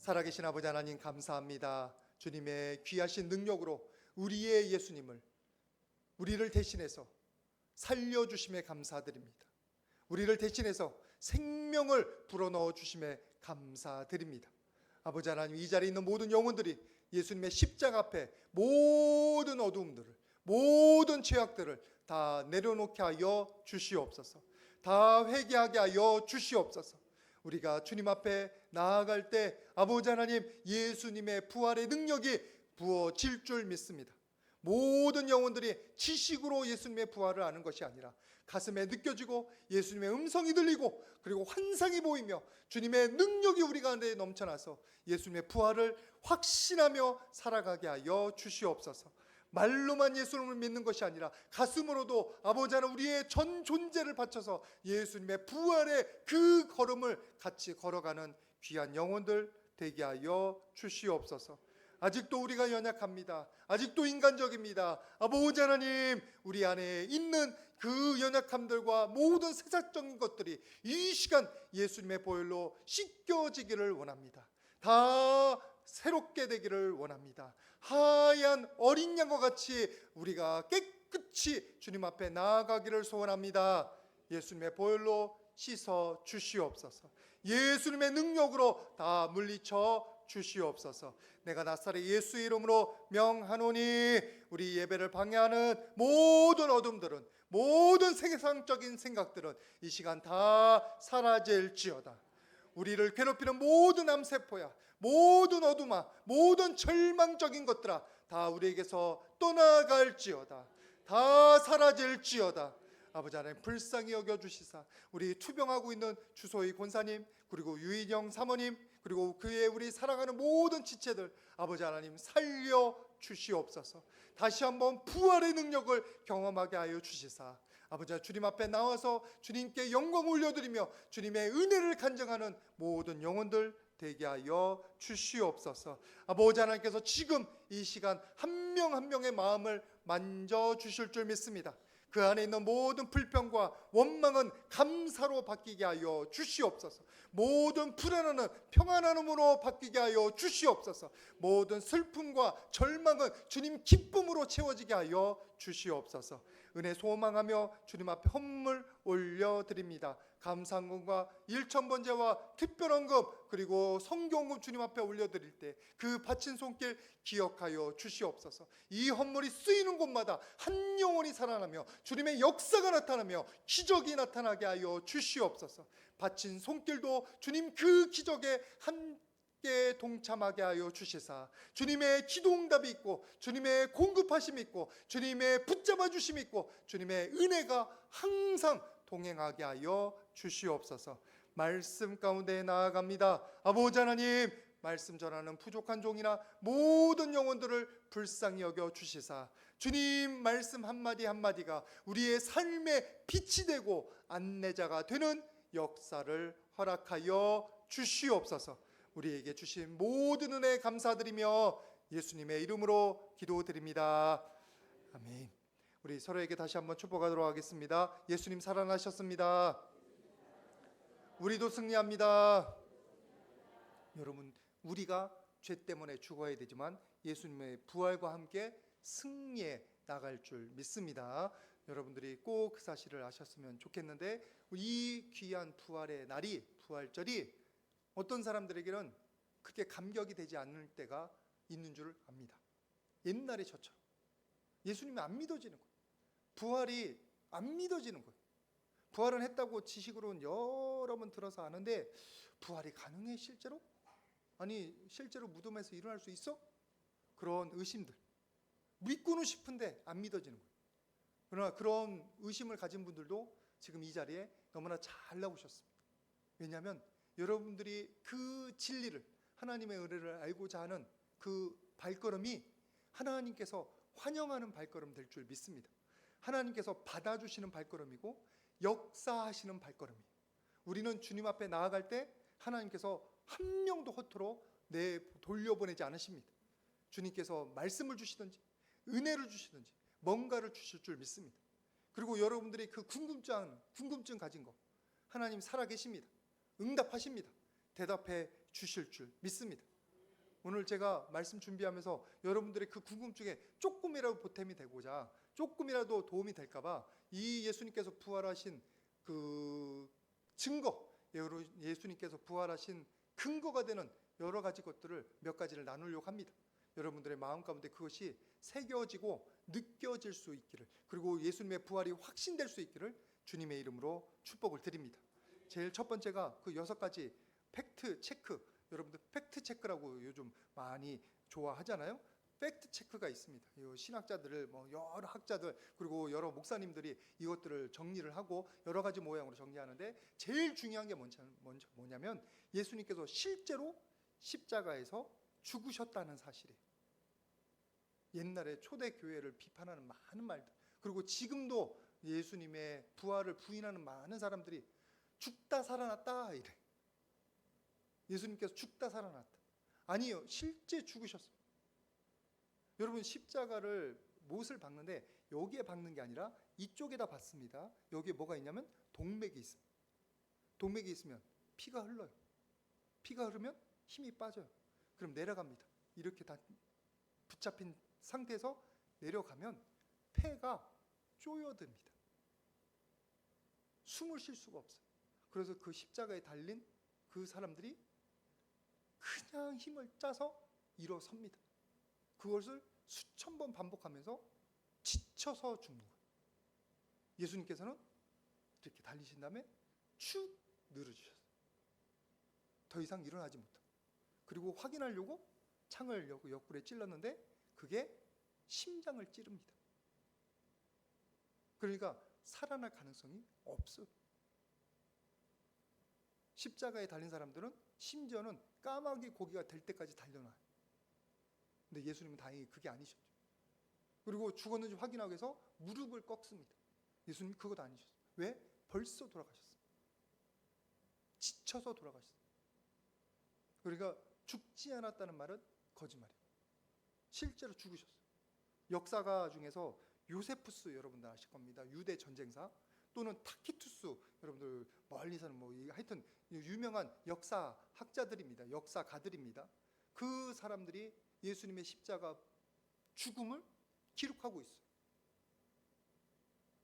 살아계신 아버지 하나님 감사합니다. 주님의 귀하신 능력으로 우리의 예수님을 우리를 대신해서 살려주심에 감사드립니다. 우리를 대신해서 생명을 불어넣어 주심에 감사드립니다. 아버지 하나님, 이 자리에 있는 모든 영혼들이 예수님의 십자가 앞에 모든 어두움들을, 모든 죄악들을 다 내려놓게 하여 주시옵소서. 다 회개하게 하여 주시옵소서. 우리가 주님 앞에 나아갈 때 아버지 하나님, 예수님의 부활의 능력이 부어질 줄 믿습니다. 모든 영혼들이 지식으로 예수님의 부활을 아는 것이 아니라 가슴에 느껴지고 예수님의 음성이 들리고 그리고 환상이 보이며 주님의 능력이 우리 가운데 넘쳐나서 예수님의 부활을 확신하며 살아가게 하여 주시옵소서. 말로만 예수님을 믿는 것이 아니라 가슴으로도 아버지 하나님, 우리의 전 존재를 바쳐서 예수님의 부활의 그 걸음을 같이 걸어가는 귀한 영혼들 되게 하여 주시옵소서. 아직도 우리가 연약합니다. 아직도 인간적입니다. 아버지 하나님, 우리 안에 있는 그 연약함들과 모든 세상적인 것들이 이 시간 예수님의 보혈로 씻겨지기를 원합니다. 다 새롭게 되기를 원합니다. 하얀 어린 양과 같이 우리가 깨끗이 주님 앞에 나아가기를 소원합니다. 예수님의 보혈로 씻어 주시옵소서. 예수님의 능력으로 다 물리쳐 주시옵소서. 내가 나사렛 예수의 이름으로 명하노니 우리 예배를 방해하는 모든 어둠들은, 모든 세상적인 생각들은 이 시간 다 사라질지어다. 우리를 괴롭히는 모든 암세포야, 모든 어둠아, 모든 절망적인 것들아, 다 우리에게서 떠나갈지어다. 다 사라질지어다. 아버지 하나님, 불쌍히 여겨주시사 우리 투병하고 있는 주소희 권사님, 그리고 유인영 사모님, 그리고 그의 우리 사랑하는 모든 지체들 아버지 하나님 살려 주시옵소서. 다시 한번 부활의 능력을 경험하게 하여 주시사 아버지 하나님, 주님 앞에 나와서 주님께 영광 올려드리며 주님의 은혜를 간증하는 모든 영혼들 되게 하여 주시옵소서. 아버지 하나님께서 지금 이 시간 한 명 한 명의 마음을 만져주실 줄 믿습니다. 그 안에 있는 모든 불평과 원망은 감사로 바뀌게 하여 주시옵소서. 모든 불안함은 평안함으로 바뀌게 하여 주시옵소서. 모든 슬픔과 절망은 주님 기쁨으로 채워지게 하여 주시옵소서. 은혜 소망하며 주님 앞에 헌물 올려드립니다. 감사헌금과 일천번제와 특별헌금 그리고 성경헌금 주님 앞에 올려드릴 때 그 바친 손길 기억하여 주시옵소서. 이 헌물이 쓰이는 곳마다 한 영혼이 살아나며 주님의 역사가 나타나며 기적이 나타나게 하여 주시옵소서. 바친 손길도 주님 그 기적에 함께 동참하게 하여 주시사 주님의 기도응답이 있고 주님의 공급하심이 있고 주님의 붙잡아 주심이 있고 주님의 은혜가 항상 동행하게 하여 주시옵소서. 말씀 가운데 나아갑니다. 아버지 하나님, 말씀 전하는 부족한 종이나 모든 영혼들을 불쌍히 여겨 주시사 주님 말씀 한마디 한마디가 우리의 삶의 빛이 되고 안내자가 되는 역사를 허락하여 주시옵소서. 우리에게 주신 모든 은혜 감사드리며 예수님의 이름으로 기도드립니다. 아멘. 우리 서로에게 다시 한번 축복하도록 하겠습니다. 예수님 살아나셨습니다. 우리도 승리합니다. 여러분, 우리가 죄 때문에 죽어야 되지만 예수님의 부활과 함께 승리해 나갈 줄 믿습니다. 여러분들이 꼭 그 사실을 아셨으면 좋겠는데, 이 귀한 부활의 날이, 부활절이 어떤 사람들에게는 그렇게 감격이 되지 않을 때가 있는 줄 압니다. 옛날에 저처럼 예수님이 안 믿어지는 거예요. 부활이 안 믿어지는 거예요. 부활은 했다고 지식으로는 여러 번 들어서 아는데 부활이 가능해 실제로? 아니 실제로 무덤에서 일어날 수 있어? 그런 의심들, 믿고는 싶은데 안 믿어지는 거예요. 그러나 그런 의심을 가진 분들도 지금 이 자리에 너무나 잘 나오셨습니다. 왜냐하면 여러분들이 그 진리를, 하나님의 은혜를 알고자 하는 그 발걸음이 하나님께서 환영하는 발걸음 될 줄 믿습니다. 하나님께서 받아주시는 발걸음이고 역사하시는 발걸음이에요. 우리는 주님 앞에 나아갈 때 하나님께서 한 명도 허투루 돌려보내지 않으십니다. 주님께서 말씀을 주시든지 은혜를 주시든지 뭔가를 주실 줄 믿습니다. 그리고 여러분들이 그 궁금증 가진 거 하나님 살아계십니다. 응답하십니다. 대답해 주실 줄 믿습니다. 오늘 제가 말씀 준비하면서 여러분들의 그 궁금증에 조금이라도 보탬이 되고자, 조금이라도 도움이 될까봐 이 예수님께서 부활하신 그 증거, 예수님께서 부활하신 근거가 되는 여러 가지 것들을 몇 가지를 나누려고 합니다. 여러분들의 마음 가운데 그것이 새겨지고 느껴질 수 있기를, 그리고 예수님의 부활이 확신될 수 있기를 주님의 이름으로 축복을 드립니다. 제일 첫 번째가 그 6가지 팩트 체크. 여러분들 팩트 체크라고 요즘 많이 좋아하잖아요. 팩트 체크가 있습니다. 신학자들을 여러 학자들 그리고 여러 목사님들이 이것들을 정리를 하고 여러 가지 모양으로 정리하는데, 제일 중요한 게 뭐냐면 예수님께서 실제로 십자가에서 죽으셨다는 사실이에요. 옛날에 초대교회를 비판하는 많은 말들, 그리고 지금도 예수님의 부활을 부인하는 많은 사람들이 죽다 살아났다 이래. 예수님께서 죽다 살아났다. 아니요, 실제 죽으셨어요. 여러분, 십자가를 못을 박는데 여기에 박는 게 아니라 이쪽에다 박습니다. 여기에 뭐가 있냐면 동맥이 있습니다. 동맥이 있으면 피가 흘러요. 피가 흐르면 힘이 빠져요. 그럼 내려갑니다. 이렇게 다 붙잡힌 상태에서 내려가면 폐가 쪼여듭니다. 숨을 쉴 수가 없어요. 그래서 그 십자가에 달린 그 사람들이 그냥 힘을 짜서 일어섭니다. 그것을 수천 번 반복하면서 지쳐서 죽는 거예요. 예수님께서는 이렇게 달리신 다음에 축 늘어지셨어요. 더 이상 일어나지 못하고. 그리고 확인하려고 창을 옆구리에 찔렀는데 그게 심장을 찌릅니다. 그러니까 살아날 가능성이 없어요. 십자가에 달린 사람들은 심지어는 까마귀 고기가 될 때까지 달려나요. 근데 예수님은 다행히 그게 아니셨죠. 그리고 죽었는지 확인하기 위해서 무릎을 꺾습니다. 예수님 그것도 아니셨어요. 왜? 벌써 돌아가셨어요. 지쳐서 돌아가셨어요. 그러니까 죽지 않았다는 말은 거짓말이에요. 실제로 죽으셨어요. 역사가 중에서 요세푸스, 여러분들 아실 겁니다. 유대 전쟁사, 또는 타키투스, 여러분들 멀리서는 하여튼 유명한 역사 학자들입니다. 역사가들입니다. 그 사람들이 예수님의 십자가 죽음을 기록하고 있어요.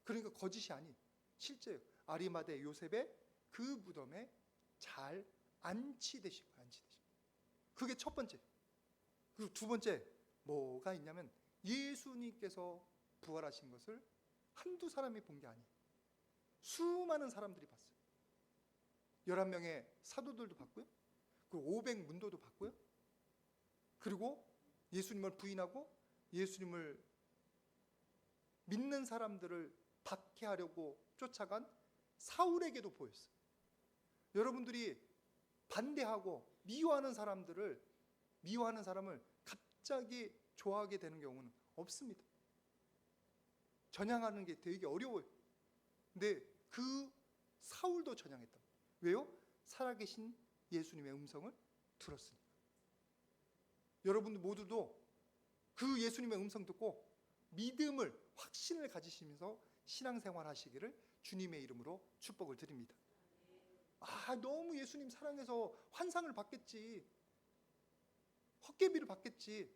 그러니까 거짓이 아닌 실제 아리마대 요셉의 그 무덤에 잘 안치되신 거예요. 그게 첫 번째. 그리고 두 번째 뭐가 있냐면 예수님께서 부활하신 것을 한두 사람이 본 게 아니에요. 수많은 사람들이 봤어요. 11명의 사도들도 봤고요. 그리고 500문도도 봤고요. 그리고 예수님을 부인하고 예수님을 믿는 사람들을 박해하려고 쫓아간 사울에게도 보였어요. 여러분들이 반대하고 미워하는 사람을 갑자기 좋아하게 되는 경우는 없습니다. 전향하는 게 되게 어려워요. 근데 그 사울도 전향했다. 왜요? 살아계신 예수님의 음성을 들었으니까. 여러분들 모두도 그 예수님의 음성 듣고 믿음을, 확신을 가지시면서 신앙생활 하시기를 주님의 이름으로 축복을 드립니다. 너무 예수님 사랑해서 환상을 받겠지, 헛개비를 받겠지,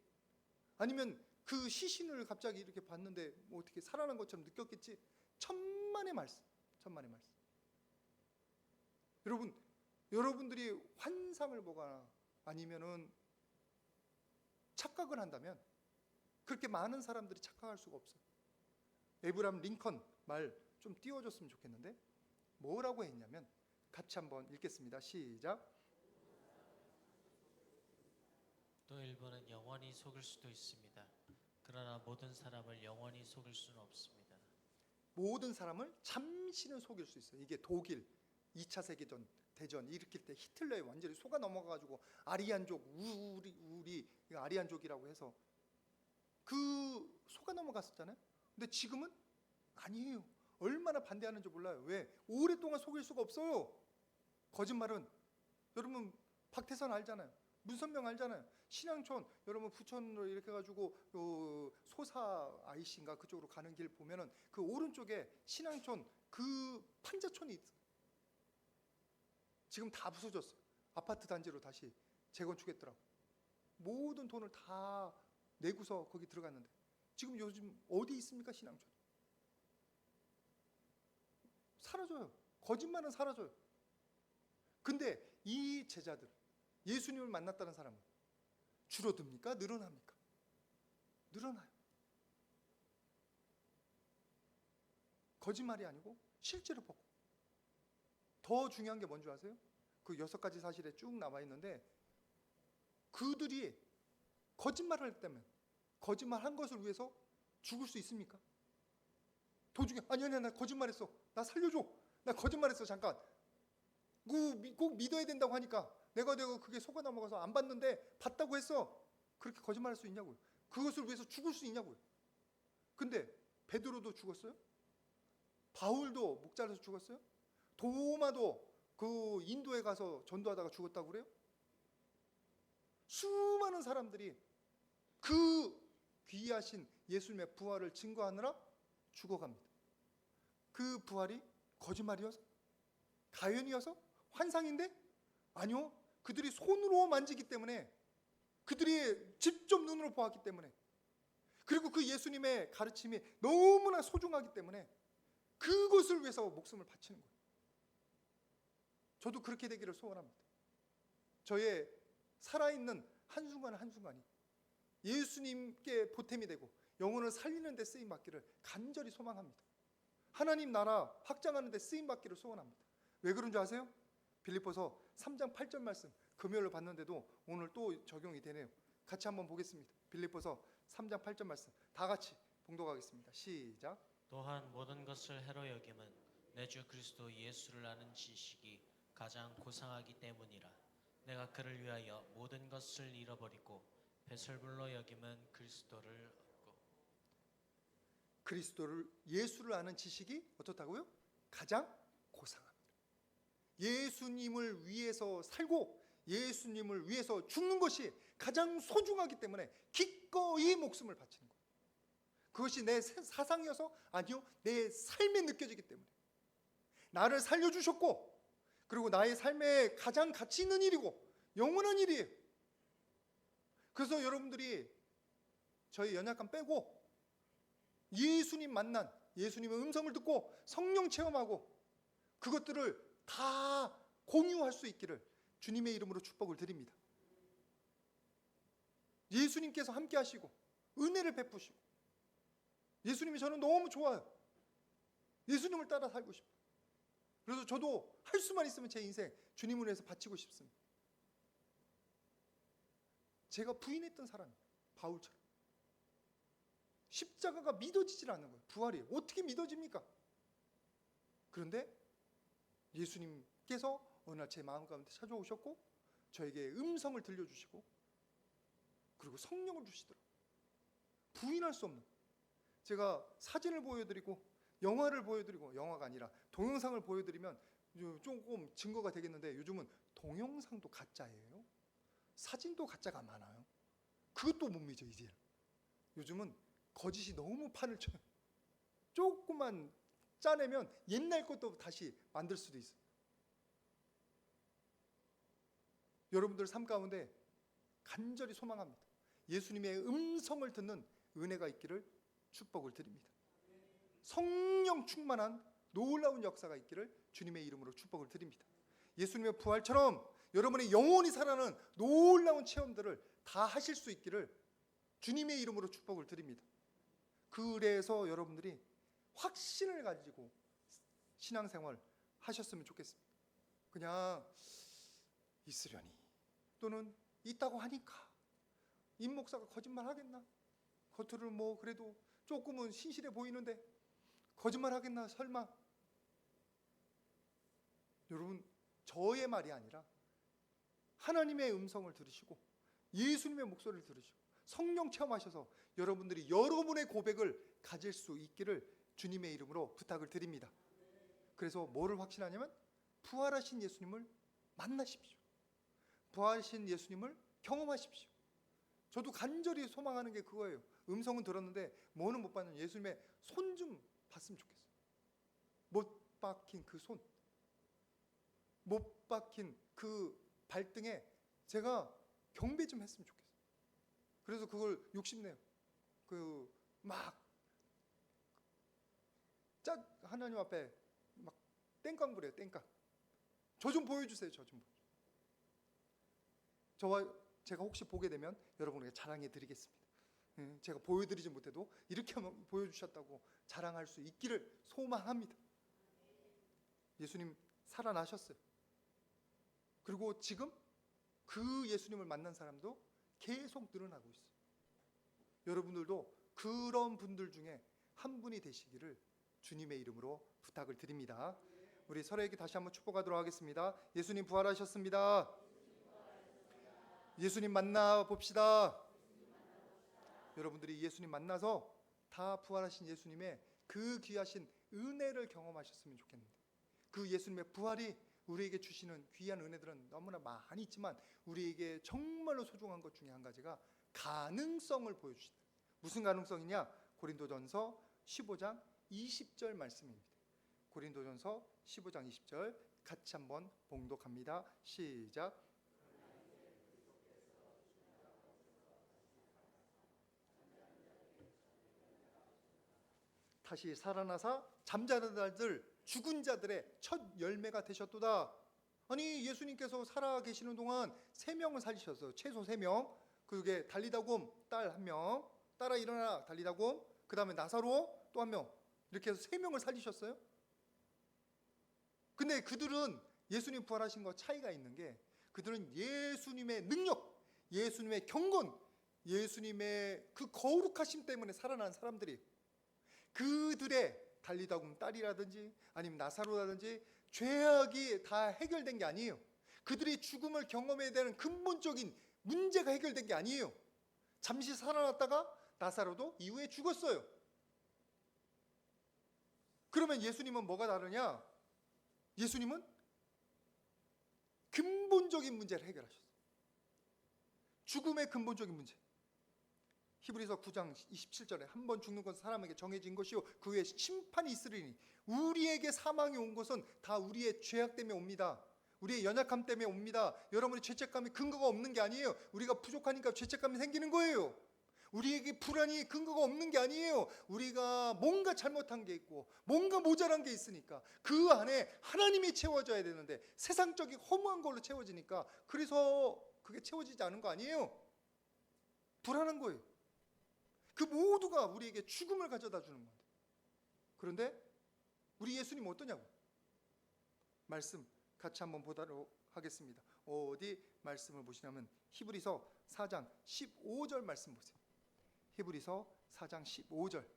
아니면 그 시신을 갑자기 이렇게 봤는데 어떻게 살아난 것처럼 느꼈겠지. 천만의 말씀. 여러분들이 환상을 보거나 아니면은 착각을 한다면 그렇게 많은 사람들이 착각할 수가 없어요. 에브라함 링컨 말 좀 띄워줬으면 좋겠는데 뭐라고 했냐면, 같이 한번 읽겠습니다. 시작. 또 일부는 영원히 속일 수도 있습니다. 그러나 모든 사람을 영원히 속일 수는 없습니다. 모든 사람을 잠시는 속일 수 있어요. 이게 독일 2차 대전 일으킬 때 히틀러에 완전히 속아 넘어가가지고 아리안족, 우리 아리안족이라고 해서 그 속아 넘어갔었잖아요. 근데 지금은 아니에요. 얼마나 반대하는지 몰라요. 왜? 오랫동안 속일 수가 없어요. 거짓말은. 여러분 박태선 알잖아요. 문선명 알잖아요. 신양촌, 여러분 부천으로 이렇게 해가지고 소사 IC인가 그쪽으로 가는 길 보면은 그 오른쪽에 신양촌 그 판자촌이 있어요. 지금 다 부서졌어요. 아파트 단지로 다시 재건축했더라고. 모든 돈을 다 내고서 거기 들어갔는데 지금 요즘 어디 있습니까? 신앙촌 사라져요. 거짓말은 사라져요. 근데 이 제자들, 예수님을 만났다는 사람은 줄어듭니까? 늘어납니까? 늘어나요. 거짓말이 아니고 실제로 보고. 더 중요한 게 뭔지 아세요? 그 6가지 사실에 쭉 나와 있는데 그들이 거짓말을 했다면 거짓말한 것을 위해서 죽을 수 있습니까? 도중에 아니 나 거짓말했어. 나 살려줘. 나 거짓말했어. 잠깐. 꼭 믿어야 된다고 하니까 내가 그게 속아 넘어가서 안 봤는데 봤다고 했어. 그렇게 거짓말할 수 있냐고요. 그것을 위해서 죽을 수 있냐고요. 근데 베드로도 죽었어요? 바울도 목자라서 죽었어요? 도마도 그 인도에 가서 전도하다가 죽었다고 그래요? 수많은 사람들이 그 귀하신 예수님의 부활을 증거하느라 죽어갑니다. 그 부활이 거짓말이어서? 가연이어서? 환상인데? 아니요. 그들이 손으로 만지기 때문에, 그들이 직접 눈으로 보았기 때문에, 그리고 그 예수님의 가르침이 너무나 소중하기 때문에 그것을 위해서 목숨을 바치는 거예요. 저도 그렇게 되기를 소원합니다. 저의 살아있는 한순간 한순간이 예수님께 보탬이 되고 영혼을 살리는 데 쓰임받기를 간절히 소망합니다. 하나님 나라 확장하는 데 쓰임받기를 소원합니다. 왜 그런 줄 아세요? 빌립보서 3장 8절 말씀 금요일로 봤는데도 오늘 또 적용이 되네요. 같이 한번 보겠습니다. 빌립보서 3장 8절 말씀 다 같이 봉독하겠습니다. 시작. 또한 모든 것을 해로 여김은 내 주 그리스도 예수를 아는 지식이 가장 고상하기 때문이라. 내가 그를 위하여 모든 것을 잃어버리고 배설물로 여김은 그리스도를 얻고. 그리스도를 예수를 아는 지식이 어떻다고요? 가장 고상합니다. 예수님을 위해서 살고 예수님을 위해서 죽는 것이 가장 소중하기 때문에 기꺼이 목숨을 바치는 거예요. 그것이 내 사상이어서? 아니요, 내 삶에 느껴지기 때문에. 나를 살려주셨고 그리고 나의 삶에 가장 가치 있는 일이고 영원한 일이에요. 그래서 여러분들이 저희 연약함 빼고 예수님 만난 예수님의 음성을 듣고 성령 체험하고 그것들을 다 공유할 수 있기를 주님의 이름으로 축복을 드립니다. 예수님께서 함께 하시고 은혜를 베푸시고 예수님이 저는 너무 좋아요. 예수님을 따라 살고 싶어요. 그래서 저도 할 수만 있으면 제 인생 주님을 위해서 바치고 싶습니다. 제가 부인했던 사람이 바울처럼 십자가가 믿어지질 않는 거예요. 부활이 어떻게 믿어집니까? 그런데 예수님께서 어느 날 제 마음 가운데 찾아오셨고 저에게 음성을 들려주시고 그리고 성령을 주시더라고요. 부인할 수 없는. 제가 사진을 보여드리고 영화를 보여드리고 영화가 아니라 동영상을 보여드리면 조금 증거가 되겠는데 요즘은 동영상도 가짜예요. 사진도 가짜가 많아요. 그것도 못 믿어 이제. 요즘은 거짓이 너무 판을 쳐요. 조금만 짜내면 옛날 것도 다시 만들 수도 있어요. 여러분들 삶 가운데 간절히 소망합니다. 예수님의 음성을 듣는 은혜가 있기를 축복을 드립니다. 성령 충만한 놀라운 역사가 있기를 주님의 이름으로 축복을 드립니다. 예수님의 부활처럼 여러분의 영혼이 살아나는 놀라운 체험들을 다 하실 수 있기를 주님의 이름으로 축복을 드립니다. 그래서 여러분들이 확신을 가지고 신앙생활 하셨으면 좋겠습니다. 그냥 있으려니 또는 있다고 하니까 임 목사가 거짓말 하겠나? 겉으로 뭐 그래도 조금은 신실해 보이는데 거짓말 하겠나 설마? 여러분 저의 말이 아니라 하나님의 음성을 들으시고 예수님의 목소리를 들으시고 성령 체험하셔서 여러분들이 여러분의 고백을 가질 수 있기를 주님의 이름으로 부탁을 드립니다. 그래서 뭐를 확신하냐면 부활하신 예수님을 만나십시오. 부활하신 예수님을 경험하십시오. 저도 간절히 소망하는 게 그거예요. 음성은 들었는데 뭐는 못 봤는 예수님의 손 좀 봤으면 좋겠어요. 못 박힌 그 손, 못 박힌 그 발등에 제가 경배 좀 했으면 좋겠어요. 그래서 그걸 욕심내요. 하나님 앞에 막 땡깡 부려요. 땡깡. 저 좀 보여주세요. 저 좀. 제가 혹시 보게 되면 여러분에게 자랑해 드리겠습니다. 제가 보여드리지 못해도 이렇게 하면 보여주셨다고 자랑할 수 있기를 소망합니다. 예수님 살아나셨어요. 그리고 지금 그 예수님을 만난 사람도 계속 늘어나고 있어요. 여러분들도 그런 분들 중에 한 분이 되시기를 주님의 이름으로 부탁을 드립니다. 우리 서로에게 다시 한번 축복하도록 하겠습니다. 예수님 부활하셨습니다. 예수님 만나 봅시다. 여러분들이 예수님 만나서 다 부활하신 예수님의 그 귀하신 은혜를 경험하셨으면 좋겠는데, 그 예수님의 부활이 우리에게 주시는 귀한 은혜들은 너무나 많이 있지만 우리에게 정말로 소중한 것 중에 한 가지가 가능성을 보여주신다. 무슨 가능성이냐? 고린도전서 15장 20절 말씀입니다. 고린도전서 15장 20절 같이 한번 봉독합니다. 시작. 다시 살아나사 잠자는 자들, 죽은 자들의 첫 열매가 되셨도다. 아니, 예수님께서 살아 계시는 동안 3명을 살리셨어요. 최소 3명. 그게 달리다곰 딸 1명, 따라 일어나 달리다곰, 그 다음에 나사로 또 1명, 이렇게 해서 3명을 살리셨어요. 근데 그들은 예수님 부활하신 거 차이가 있는 게, 그들은 예수님의 능력, 예수님의 경건, 예수님의 그 거룩하심 때문에 살아난 사람들이, 그들의 달리다곰 딸이라든지 아니면 나사로라든지 죄악이 다 해결된 게 아니에요. 그들이 죽음을 경험해야 되는 근본적인 문제가 해결된 게 아니에요. 잠시 살아났다가 나사로도 이후에 죽었어요. 그러면 예수님은 뭐가 다르냐? 예수님은 근본적인 문제를 해결하셨어요. 죽음의 근본적인 문제. 히브리서 9장 27절에 한 번 죽는 것은 사람에게 정해진 것이요 그 후에 심판이 있으리니, 우리에게 사망이 온 것은 다 우리의 죄악 때문에 옵니다. 우리의 연약함 때문에 옵니다. 여러분의 죄책감이 근거가 없는 게 아니에요. 우리가 부족하니까 죄책감이 생기는 거예요. 우리에게 불안이 근거가 없는 게 아니에요. 우리가 뭔가 잘못한 게 있고 뭔가 모자란 게 있으니까 그 안에 하나님이 채워져야 되는데 세상적인 허무한 걸로 채워지니까, 그래서 그게 채워지지 않은 거 아니에요. 불안한 거예요. 그 모두가 우리에게 죽음을 가져다 주는 건데, 그런데 우리 예수님 어떠냐고. 말씀 같이 한번 보도록 하겠습니다. 어디 말씀을 보시냐면 히브리서 4장 15절 말씀 보세요. 히브리서 4장 15절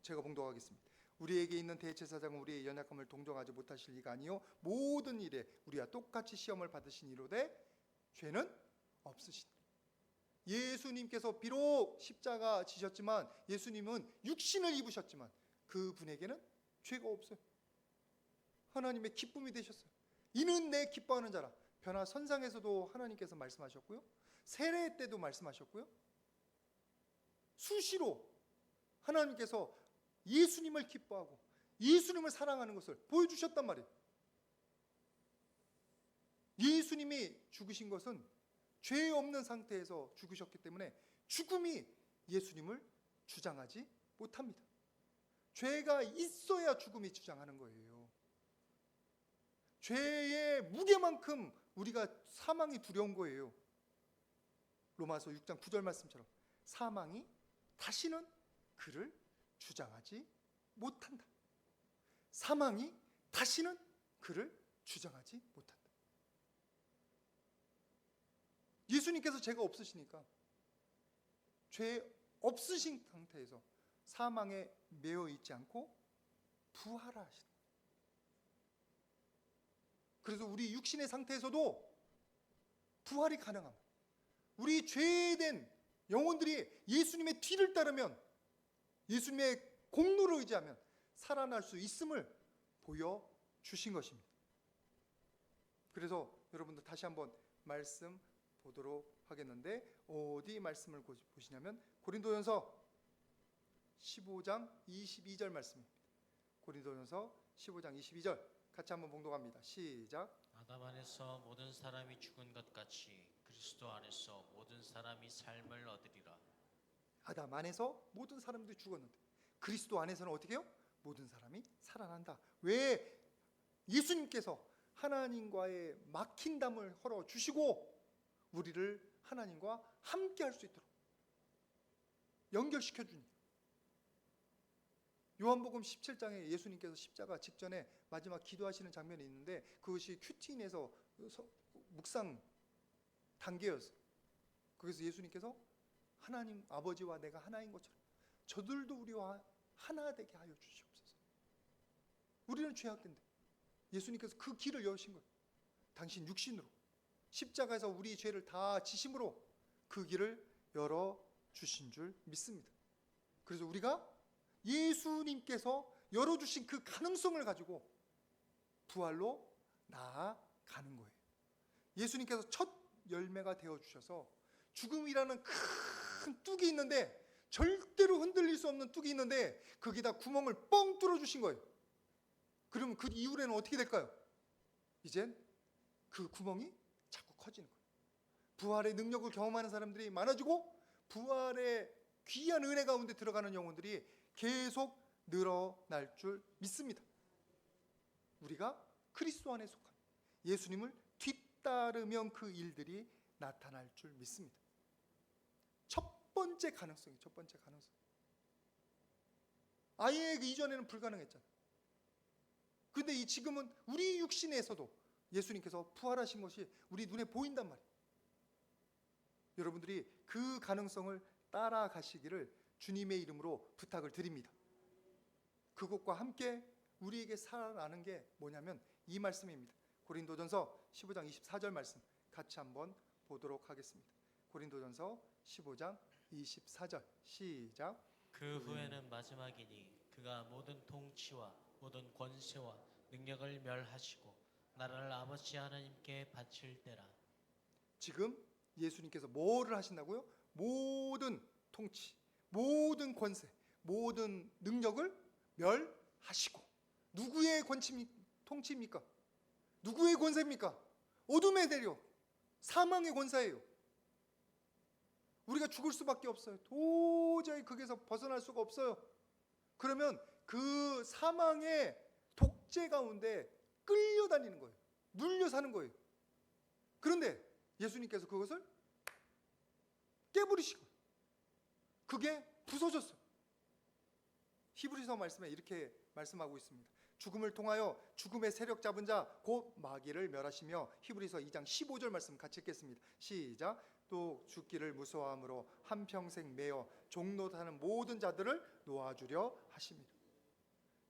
제가 봉독하겠습니다. 우리에게 있는 대제사장은 우리의 연약함을 동정하지 못하실 리가 아니요 모든 일에 우리와 똑같이 시험을 받으신 이로되 죄는 없으신. 예수님께서 비록 십자가 지셨지만, 예수님은 육신을 입으셨지만 그분에게는 죄가 없어요. 하나님의 기쁨이 되셨어요. 이는 내 기뻐하는 자라. 변화 선상에서도 하나님께서 말씀하셨고요, 세례 때도 말씀하셨고요, 수시로 하나님께서 예수님을 기뻐하고 예수님을 사랑하는 것을 보여주셨단 말이에요. 예수님이 죽으신 것은 죄 없는 상태에서 죽으셨기 때문에 죽음이 예수님을 주장하지 못합니다. 죄가 있어야 죽음이 주장하는 거예요. 죄의 무게만큼 우리가 사망이 두려운 거예요. 로마서 6장 9절 말씀처럼 사망이 다시는 그를 주장하지 못한다. 사망이 다시는 그를 주장하지 못한다. 예수님께서 죄가 없으시니까 죄 없으신 상태에서 사망에 매여 있지 않고 부활하시다. 그래서 우리 육신의 상태에서도 부활이 가능합니다. 우리 죄된 영혼들이 예수님의 뒤를 따르면, 예수님의 공로를 의지하면 살아날 수 있음을 보여주신 것입니다. 그래서 여러분들 다시 한번 말씀 보도록 하겠는데, 어디 말씀을 보시냐면 고린도전서 15장 22절 말씀입니다. 고린도전서 15장 22절 같이 한번 봉독합니다. 시작. 아담 안에서 모든 사람이 죽은 것 같이 그리스도 안에서 모든 사람이 삶을 얻으리라. 아담 안에서 모든 사람들이 죽었는데 그리스도 안에서는 어떻게 해요? 모든 사람이 살아난다. 왜? 예수님께서 하나님과의 막힌 담을 헐어 주시고 우리를 하나님과 함께 할 수 있도록 연결시켜 주니. 요한복음 17장에 예수님께서 십자가 직전에 마지막 기도하시는 장면이 있는데 그것이 큐티인에서 묵상 단계였어요. 거기서 예수님께서 하나님 아버지와 내가 하나인 것처럼 저들도 우리와 하나 되게 하여 주시옵소서. 우리는 죄악된데 예수님께서 그 길을 여신 거예요. 당신 육신으로 십자가에서 우리 죄를 다 지심으로 그 길을 열어 주신 줄 믿습니다. 그래서 우리가 예수님께서 열어주신 그 가능성을 가지고 부활로 나아가는 거예요. 예수님께서 첫 열매가 되어주셔서 죽음이라는 큰 뚝이 있는데 절대로 흔들릴 수 없는 뚝이 있는데 거기다 구멍을 뻥 뚫어주신 거예요. 그러면 그 이후에는 어떻게 될까요? 이젠 그 구멍이 자꾸 커지는 거예요. 부활의 능력을 경험하는 사람들이 많아지고 부활의 귀한 은혜 가운데 들어가는 영혼들이 계속 늘어날 줄 믿습니다. 우리가 그리스도 안에 속한 예수님을 뒤따르면 그 일들이 나타날 줄 믿습니다. 첫 번째 가능성이 첫 번째 가능성. 아예 그 이전에는 불가능했잖아요. 그런데 이 지금은 우리 육신에서도 예수님께서 부활하신 것이 우리 눈에 보인단 말이에요. 여러분들이 그 가능성을 따라가시기를 주님의 이름으로 부탁을 드립니다. 그것과 함께 우리에게 살아나는 게 뭐냐면 이 말씀입니다. 고린도전서 15장 24절 말씀 같이 한번 보도록 하겠습니다. 고린도전서 15장 24절 시작. 그 후에는 마지막이니 그가 모든 통치와 모든 권세와 능력을 멸하시고 나라를 아버지 하나님께 바칠 때라. 지금 예수님께서 뭐를 하신다고요? 모든 통치, 모든 권세, 모든 능력을 멸하시고. 누구의 통치입니까? 누구의 권세입니까? 어둠의 대력, 사망의 권세예요. 우리가 죽을 수밖에 없어요. 도저히 거기서 벗어날 수가 없어요. 그러면 그 사망의 독재 가운데 끌려다니는 거예요. 눌려 사는 거예요. 그런데 예수님께서 그것을 깨버리시고 그게 부서졌어요. 히브리서 말씀에 이렇게 말씀하고 있습니다. 죽음을 통하여 죽음의 세력 잡은 자 곧 마귀를 멸하시며. 히브리서 2장 15절 말씀 같이 읽겠습니다. 시작. 또 죽기를 무서워함으로 한평생 매어 종노하는 모든 자들을 놓아주려 하십니다.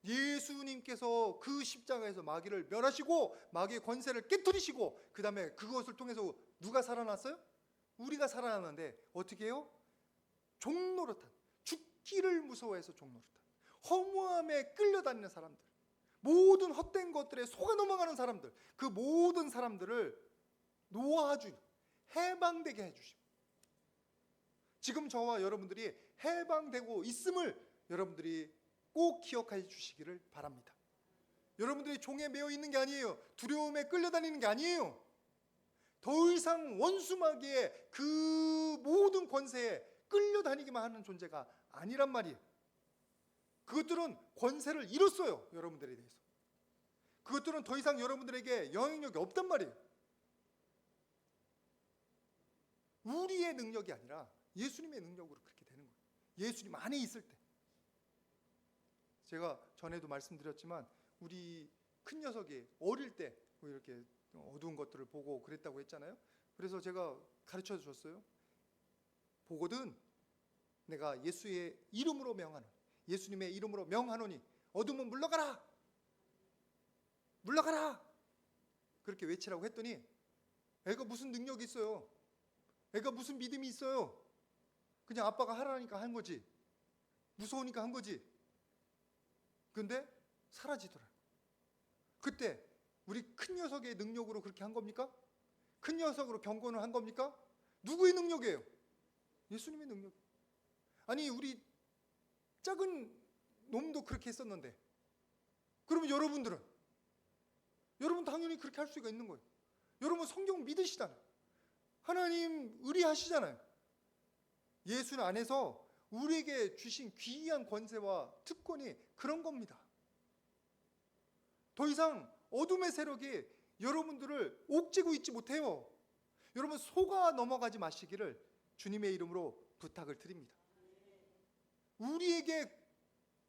예수님께서 그 십자가에서 마귀를 멸하시고 마귀의 권세를 깨뜨리시고 그 다음에 그것을 통해서 누가 살아났어요? 우리가 살아났는데 어떻게 해요? 종노릇한, 죽기를 무서워해서 종노릇한, 허무함에 끌려다니는 사람들, 모든 헛된 것들에 속아 넘어가는 사람들, 그 모든 사람들을 놓아주는, 해방되게 해주시고. 지금 저와 여러분들이 해방되고 있음을 여러분들이 꼭 기억해 주시기를 바랍니다. 여러분들이 종에 매여 있는 게 아니에요. 두려움에 끌려다니는 게 아니에요. 더 이상 원수마귀의 그 모든 권세에 끌려다니기만 하는 존재가 아니란 말이에요. 그것들은 권세를 잃었어요. 여러분들에 대해서. 그것들은 더 이상 여러분들에게 영향력이 없단 말이에요. 우리의 능력이 아니라 예수님의 능력으로 그렇게 되는 거예요. 예수님 안에 있을 때. 제가 전에도 말씀드렸지만 우리 큰 녀석이 어릴 때 이렇게 어두운 것들을 보고 그랬다고 했잖아요. 그래서 제가 가르쳐 줬어요. 보거든 내가 예수의 이름으로 명하노니, 예수님의 이름으로 명하노니 어둠은 물러가라, 물러가라, 그렇게 외치라고 했더니 애가 무슨 능력이 있어요? 애가 무슨 믿음이 있어요? 그냥 아빠가 하라니까 한 거지. 무서우니까 한 거지. 근데 사라지더라. 그때 우리 큰 녀석의 능력으로 그렇게 한 겁니까? 큰 녀석으로 경건을 한 겁니까? 누구의 능력이에요? 예수님의 능력. 아니 우리 작은 놈도 그렇게 했었는데 그러면 여러분들은 여러분 당연히 그렇게 할 수가 있는 거예요. 여러분 성경 믿으시잖아요. 하나님 의리하시잖아요. 예수 안에서 우리에게 주신 귀한 권세와 특권이 그런 겁니다. 더 이상 어둠의 세력이 여러분들을 옥죄고 있지 못해요. 여러분 속아 넘어가지 마시기를 주님의 이름으로 부탁을 드립니다. 우리에게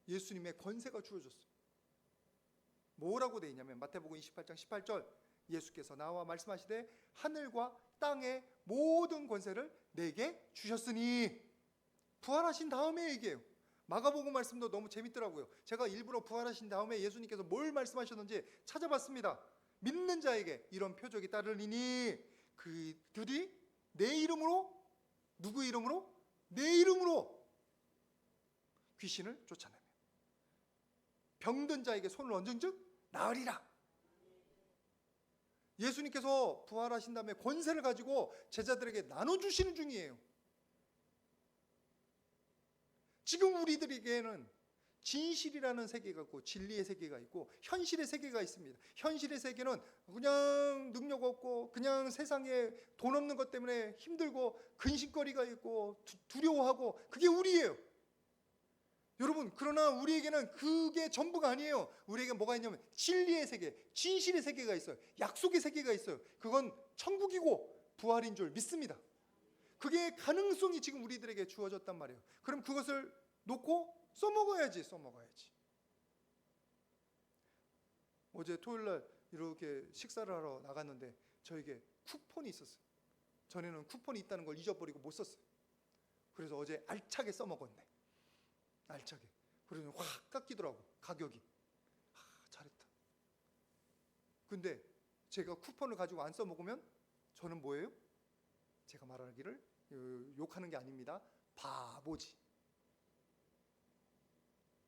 예수님의 권세가 주어졌어요. 뭐라고 되어 있냐면 마태복음 28장 18절, 예수께서 나와 말씀하시되 하늘과 땅의 모든 권세를 내게 주셨으니. 부활하신 다음에 얘기해요. 마가복음 말씀도 너무 재밌더라고요. 제가 일부러 부활하신 다음에 예수님께서 뭘 말씀하셨는지 찾아봤습니다. 믿는 자에게 이런 표적이 따르리니 그들이 내 이름으로, 누구 이름으로? 내 이름으로 귀신을 쫓아내며 병든 자에게 손을 얹은즉 나으리라. 예수님께서 부활하신 다음에 권세를 가지고 제자들에게 나눠주시는 중이에요. 지금 우리들에게는 진실이라는 세계가 있고 진리의 세계가 있고 현실의 세계가 있습니다. 현실의 세계는 그냥 능력 없고 그냥 세상에 돈 없는 것 때문에 힘들고 근심거리가 있고 두려워하고 그게 우리예요. 여러분, 그러나 우리에게는 그게 전부가 아니에요. 우리에게 뭐가 있냐면 진리의 세계, 진실의 세계가 있어요. 약속의 세계가 있어요. 그건 천국이고 부활인 줄 믿습니다. 그게 가능성이 지금 우리들에게 주어졌단 말이에요. 그럼 그것을 놓고 써먹어야지. 어제 토요일날 이렇게 식사를 하러 나갔는데 저에게 쿠폰이 있었어요. 전에는 쿠폰이 있다는 걸 잊어버리고 못 썼어요. 그래서 어제 알차게 써먹었네. 알차게. 그래서 확 깎이더라고, 가격이. 잘했다. 근데 제가 쿠폰을 가지고 안 써먹으면 저는 뭐예요? 제가 말하기를 욕하는 게 아닙니다. 바보지.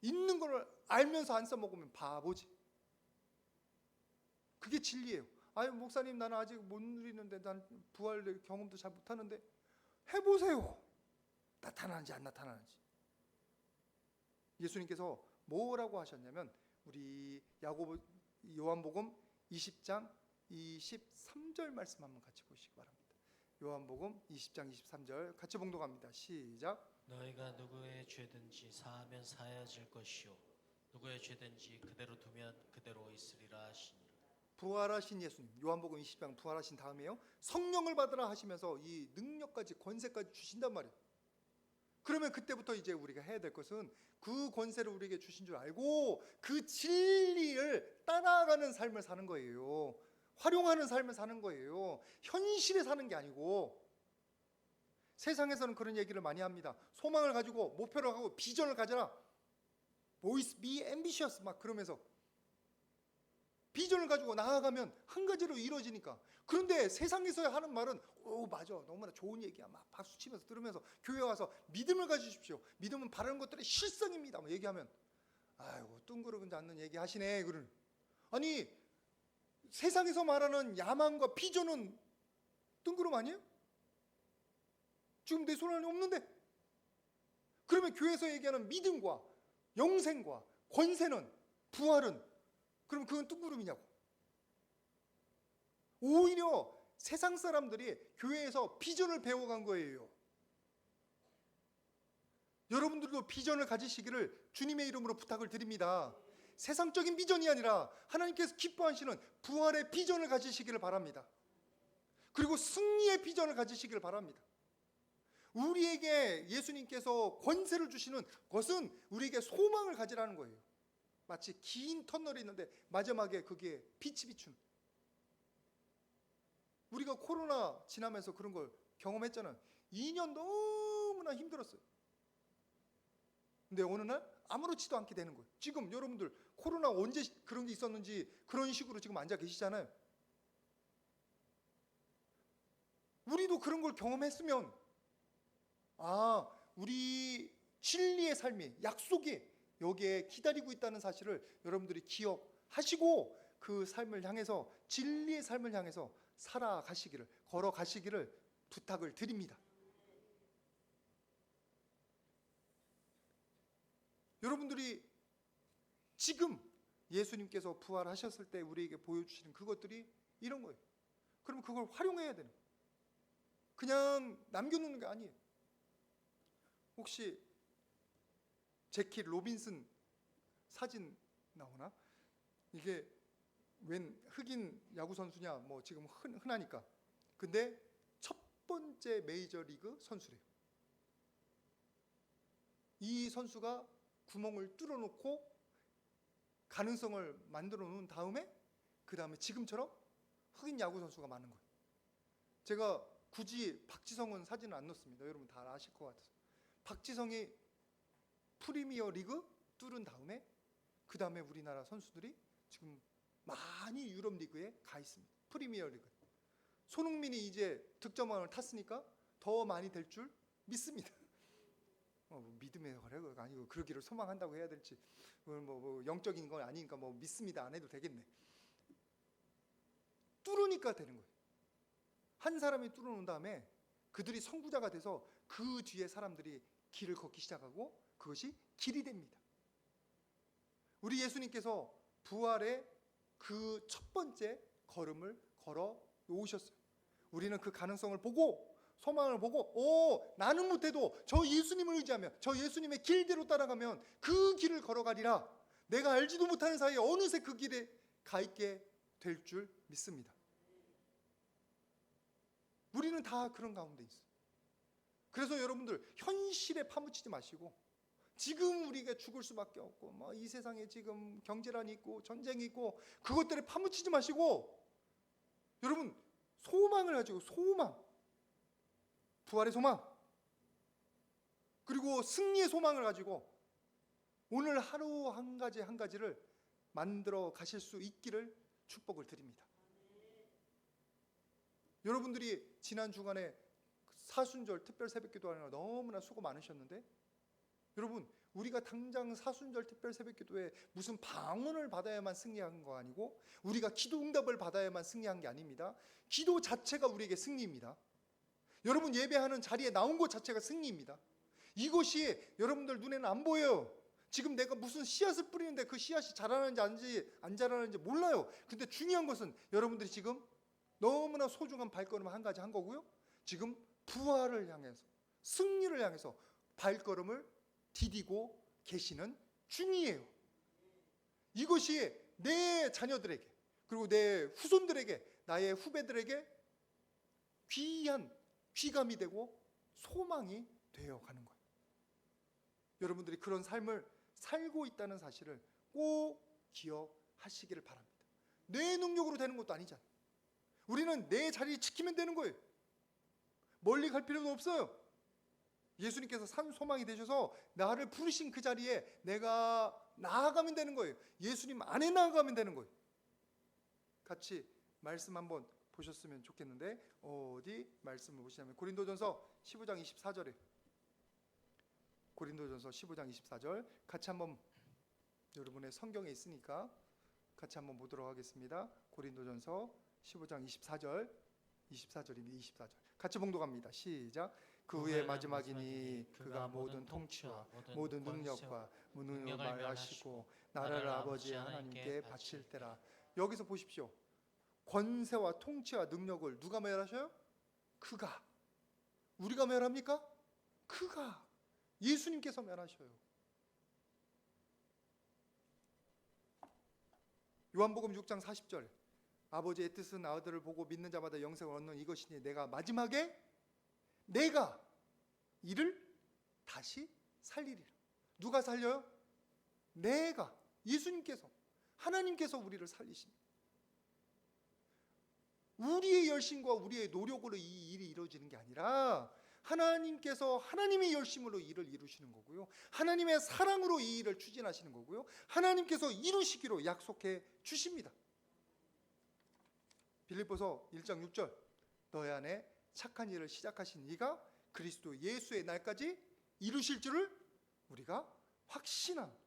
있는 걸 알면서 안 써먹으면 바보지. 그게 진리예요. 아유, 목사님, 나는 아직 못 누리는데, 난 부활 경험도 잘 못하는데. 해보세요. 나타나는지 안 나타나는지. 예수님께서 뭐라고 하셨냐면 우리 요한복음 20장 23절 말씀 한번 같이 보시기 바랍니다. 요한복음 20장 23절 같이 봉독합니다. 시작. 너희가 누구의 죄든지 사하면 사하여질 것이요 누구의 죄든지 그대로 두면 그대로 있으리라 하시니라. 부활하신 예수님, 요한복음 20장 부활하신 다음에요, 성령을 받으라 하시면서 이 능력까지 권세까지 주신단 말이에요. 그러면 그때부터 이제 우리가 해야 될 것은 그 권세를 우리에게 주신 줄 알고 그 진리를 따라가는 삶을 사는 거예요. 활용하는 삶을 사는 거예요. 현실에 사는 게 아니고. 세상에서는 그런 얘기를 많이 합니다. 소망을 가지고 목표를 하고 비전을 가져라. Always be ambitious 막 그러면서 비전을 가지고 나아가면 한 가지로 이루어지니까. 그런데 세상에서 하는 말은 맞아, 너무나 좋은 얘기야, 막 박수치면서 들으면서 교회 와서 믿음을 가지십시오. 믿음은 바라는 것들의 실상입니다. 뭐 얘기하면 아이고 뚱그러지 않는 얘기 하시네. 그러는. 아니, 세상에서 말하는 야망과 비전은 뜬구름 아니에요? 지금 내 손 안에 없는데. 그러면 교회에서 얘기하는 믿음과 영생과 권세는, 부활은, 그럼 그건 뜬구름이냐고. 오히려 세상 사람들이 교회에서 비전을 배워간 거예요. 여러분들도 비전을 가지시기를 주님의 이름으로 부탁을 드립니다. 세상적인 비전이 아니라 하나님께서 기뻐하시는 부활의 비전을 가지시기를 바랍니다. 그리고 승리의 비전을 가지시기를 바랍니다. 우리에게 예수님께서 권세를 주시는 것은 우리에게 소망을 가지라는 거예요. 마치 긴 터널이 있는데 마지막에 그게 빛이 비추는. 우리가 코로나 지나면서 그런 걸 경험했잖아요. 2년 너무나 힘들었어요. 근데 어느 날 아무렇지도 않게 되는 거예요. 지금 여러분들 코로나 언제 그런 게 있었는지 그런 식으로 지금 앉아 계시잖아요. 우리도 그런 걸 경험했으면 우리 진리의 삶이, 약속이 여기에 기다리고 있다는 사실을 여러분들이 기억하시고 그 삶을 향해서, 진리의 삶을 향해서 살아가시기를, 걸어가시기를 부탁을 드립니다. 여러분들이 지금 예수님께서 부활하셨을 때 우리에게 보여주시는 그것들이 이런 거예요. 그럼 그걸 활용해야 되는 거예요. 그냥 남겨놓는 게 아니에요. 혹시 제키 로빈슨 사진 나오나? 이게 웬 흑인 야구 선수냐? 뭐 지금 흔하니까. 근데 첫 번째 메이저리그 선수래요. 이 선수가 구멍을 뚫어놓고 가능성을 만들어 놓은 다음에 그 다음에 지금처럼 흑인 야구 선수가 많은 거예요. 제가 굳이 박지성은 사진을 안 넣습니다. 여러분 다 아실 것 같아서. 박지성이 프리미어 리그 뚫은 다음에 그 다음에 우리나라 선수들이 지금 많이 유럽 리그에 가 있습니다. 프리미어 리그. 손흥민이 이제 득점왕을 탔으니까 더 많이 될 줄 믿습니다. 믿음의 거래가 아니고 그러기를 소망한다고 해야 될지 뭐 영적인 건 아니니까 뭐 믿습니다 안 해도 되겠네. 뚫으니까 되는 거예요. 한 사람이 뚫어놓은 다음에 그들이 선구자가 돼서 그 뒤에 사람들이 길을 걷기 시작하고 그것이 길이 됩니다. 우리 예수님께서 부활의 그 첫 번째 걸음을 걸어 놓으셨어요. 우리는 그 가능성을 보고 소망을 보고 나는 못해도 저 예수님을 의지하면 저 예수님의 길대로 따라가면 그 길을 걸어가리라. 내가 알지도 못하는 사이에 어느새 그 길에 가 있게 될 줄 믿습니다. 우리는 다 그런 가운데 있어요. 그래서 여러분들 현실에 파묻히지 마시고 지금 우리가 죽을 수밖에 없고 뭐 이 세상에 지금 경제란이 있고 전쟁이 있고 그것들에 파묻히지 마시고 여러분 소망을 가지고 부활의 소망 그리고 승리의 소망을 가지고 오늘 하루 한 가지 한 가지를 만들어 가실 수 있기를 축복을 드립니다. 여러분들이 지난 주간에 사순절 특별 새벽기도 하느라 너무나 수고 많으셨는데 여러분 우리가 당장 사순절 특별 새벽기도에 무슨 방언을 받아야만 승리한 거 아니고 우리가 기도 응답을 받아야만 승리한 게 아닙니다. 기도 자체가 우리에게 승리입니다. 여러분 예배하는 자리에 나온 것 자체가 승리입니다. 이것이 여러분들 눈에는 안 보여요. 지금 내가 무슨 씨앗을 뿌리는데 그 씨앗이 자라는지 안 자라는지 몰라요. 근데 중요한 것은 여러분들이 지금 너무나 소중한 발걸음 한 가지 한 거고요. 지금 부활을 향해서 승리를 향해서 발걸음을 디디고 계시는 중이에요. 이것이 내 자녀들에게 그리고 내 후손들에게 나의 후배들에게 귀한 귀감이 되고 소망이 되어가는 거예요. 여러분들이 그런 삶을 살고 있다는 사실을 꼭 기억하시기를 바랍니다. 내 능력으로 되는 것도 아니잖아요. 우리는 내 자리 지키면 되는 거예요. 멀리 갈 필요도 없어요. 예수님께서 산 소망이 되셔서 나를 부르신 그 자리에 내가 나아가면 되는 거예요. 예수님 안에 나아가면 되는 거예요. 같이 말씀 한번 보셨으면 좋겠는데 어디 말씀을 보시냐면 고린도전서 15장 24절에 고린도전서 15장 24절 같이 한번 여러분의 성경에 있으니까 같이 한번 보도록 하겠습니다. 고린도전서 15장 24절입니다. 24절 같이 봉독합니다. 시작. 그 후에 마지막이니 그가 모든 통치와 모든 능력과 무능력을 말하시고 나라를 아버지 하나님께 바칠 때라. 여기서 보십시오. 권세와 통치와 능력을 누가 멸하셔요? 그가. 우리가 멸합니까? 그가. 예수님께서 멸하셔요. 요한복음 6장 40절 아버지의 뜻은 아들을 보고 믿는 자마다 영생을 얻는 이것이니 내가 마지막에 내가 이를 다시 살리리라. 누가 살려요? 내가. 예수님께서 하나님께서 우리를 살리십니다. 우리의 열심과 우리의 노력으로 이 일이 이루어지는 게 아니라 하나님께서 하나님의 열심으로 일을 이루시는 거고요. 하나님의 사랑으로 이 일을 추진하시는 거고요. 하나님께서 이루시기로 약속해 주십니다. 빌립보서 1장 6절 너희 안에 착한 일을 시작하신 이가 그리스도 예수의 날까지 이루실 줄을 우리가 확신합니다.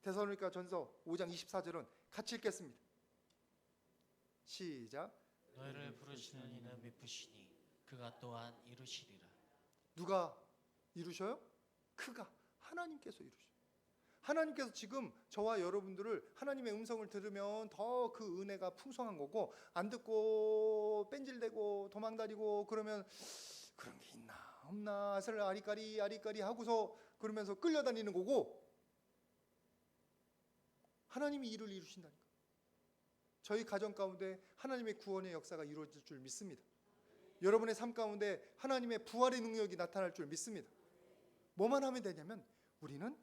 데살로니가 전서 5장 24절은 같이 읽겠습니다. 시작. 너희를 부르시는 이는 미쁘시니 그가 또한 이루시리라. 누가 이루셔요? 그가 하나님께서 이루셔요. 하나님께서 지금 저와 여러분들을 하나님의 음성을 들으면 더 그 은혜가 풍성한 거고, 안 듣고 뺀질대고 도망다니고 그러면 그런 게 있나 없나 아슬 아리까리 하고서 그러면서 끌려다니는 거고, 하나님이 일을 이루신다니까. 저희 가정 가운데 하나님의 구원의 역사가 이루어질 줄 믿습니다. 여러분의 삶 가운데 하나님의 부활의 능력이 나타날 줄 믿습니다. 뭐만 하면 되냐면 우리는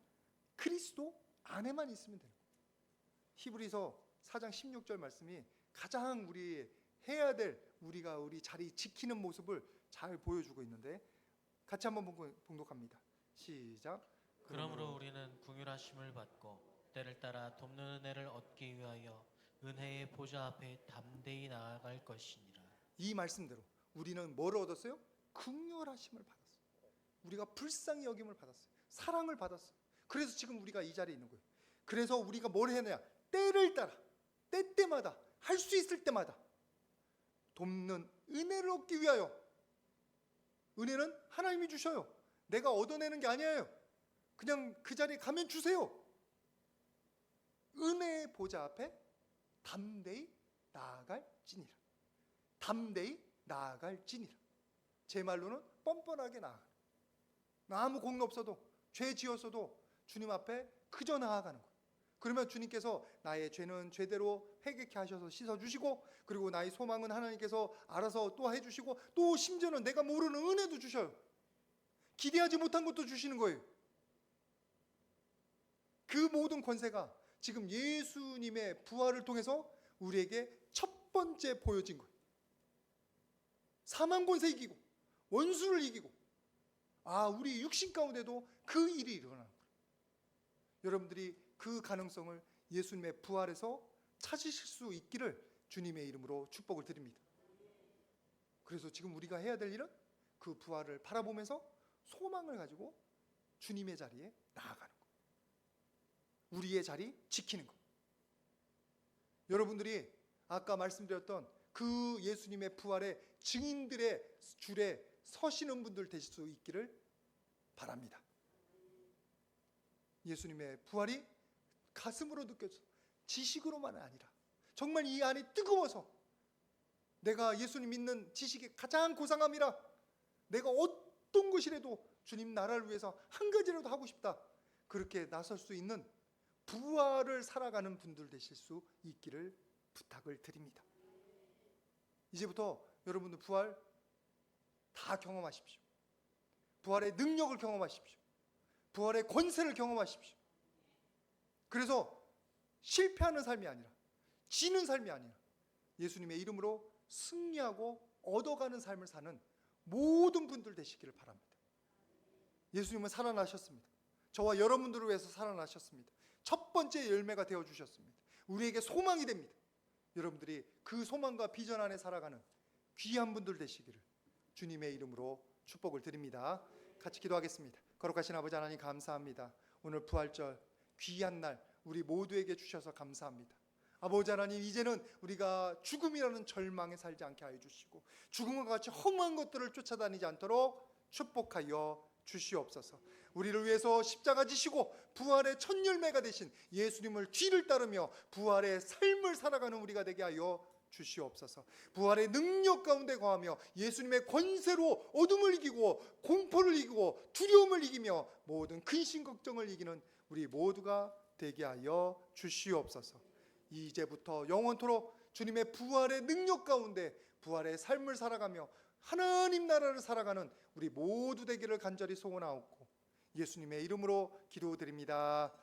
그리스도 안에만 있으면 되는 거예요. 히브리서 4장 16절 말씀이 가장 우리 해야 될, 우리가 우리 자리 지키는 모습을 잘 보여주고 있는데, 같이 한번 봉독합니다. 시작. 그러므로 우리는 긍휼하심을 받고 때를 따라 돕는 은혜를 얻기 위하여 은혜의 보좌 앞에 담대히 나아갈 것이니라. 이 말씀대로 우리는 뭐를 얻었어요? 긍휼하심을 받았어요. 우리가 불쌍히 여김을 받았어요. 사랑을 받았어요. 그래서 지금 우리가 이 자리에 있는 거예요. 그래서 우리가 뭘 해야 되냐? 때를 따라, 때때마다, 할 수 있을 때마다 돕는 은혜를 얻기 위하여. 은혜는 하나님이 주셔요. 내가 얻어내는 게 아니에요. 그냥 그 자리에 가면 주세요. 은혜의 보좌 앞에 담대히 나아갈지니라. 담대히 나아갈지니라. 제 말로는 뻔뻔하게 나아가는, 아무 공로 없어도, 죄 지었어도 주님 앞에 그저 나아가는 거예요. 그러면 주님께서 나의 죄는 죄대로 회개케 하셔서 씻어주시고, 그리고 나의 소망은 하나님께서 알아서 또 해주시고, 또 심지어는 내가 모르는 은혜도 주셔요. 기대하지 못한 것도 주시는 거예요. 그 모든 권세가 지금 예수님의 부활을 통해서 우리에게 첫 번째 보여진 거예요. 사망 권세 이기고 원수를 이기고, 우리 육신 가운데도 그 일이 일어나는 거예요. 여러분들이 그 가능성을 예수님의 부활에서 찾으실 수 있기를 주님의 이름으로 축복을 드립니다. 그래서 지금 우리가 해야 될 일은 그 부활을 바라보면서 소망을 가지고 주님의 자리에 나아가는 거예요. 우리의 자리 지키는 것. 여러분들이 아까 말씀드렸던 그 예수님의 부활의 증인들의 줄에 서시는 분들 되실 수 있기를 바랍니다. 예수님의 부활이 가슴으로 느껴져, 지식으로만은 아니라 정말 이 안이 뜨거워서, 내가 예수님 믿는 지식이 가장 고상함이라, 내가 어떤 것이라도 주님 나라를 위해서 한 가지라도 하고 싶다, 그렇게 나설 수 있는 부활을 살아가는 분들 되실 수 있기를 부탁을 드립니다. 이제부터 여러분들 부활 다 경험하십시오. 부활의 능력을 경험하십시오. 부활의 권세를 경험하십시오. 그래서 실패하는 삶이 아니라, 지는 삶이 아니라 예수님의 이름으로 승리하고 얻어가는 삶을 사는 모든 분들 되시기를 바랍니다. 예수님은 살아나셨습니다. 저와 여러분들을 위해서 살아나셨습니다. 첫 번째 열매가 되어주셨습니다. 우리에게 소망이 됩니다. 여러분들이 그 소망과 비전 안에 살아가는 귀한 분들 되시기를 주님의 이름으로 축복을 드립니다. 같이 기도하겠습니다. 거룩하신 아버지 하나님, 감사합니다. 오늘 부활절 귀한 날 우리 모두에게 주셔서 감사합니다. 아버지 하나님, 이제는 우리가 죽음이라는 절망에 살지 않게 하여 주시고, 죽음과 같이 험한 것들을 쫓아다니지 않도록 축복하여 주시옵소서. 우리를 위해서 십자가 지시고 부활의 첫 열매가 되신 예수님을 뒤를 따르며 부활의 삶을 살아가는 우리가 되게 하여 주시옵소서. 부활의 능력 가운데 거하며 예수님의 권세로 어둠을 이기고 공포를 이기고 두려움을 이기며 모든 근심 걱정을 이기는 우리 모두가 되게 하여 주시옵소서. 이제부터 영원토록 주님의 부활의 능력 가운데 부활의 삶을 살아가며 하나님 나라를 살아가는 우리 모두 되기를 간절히 소원하옵고 예수님의 이름으로 기도드립니다.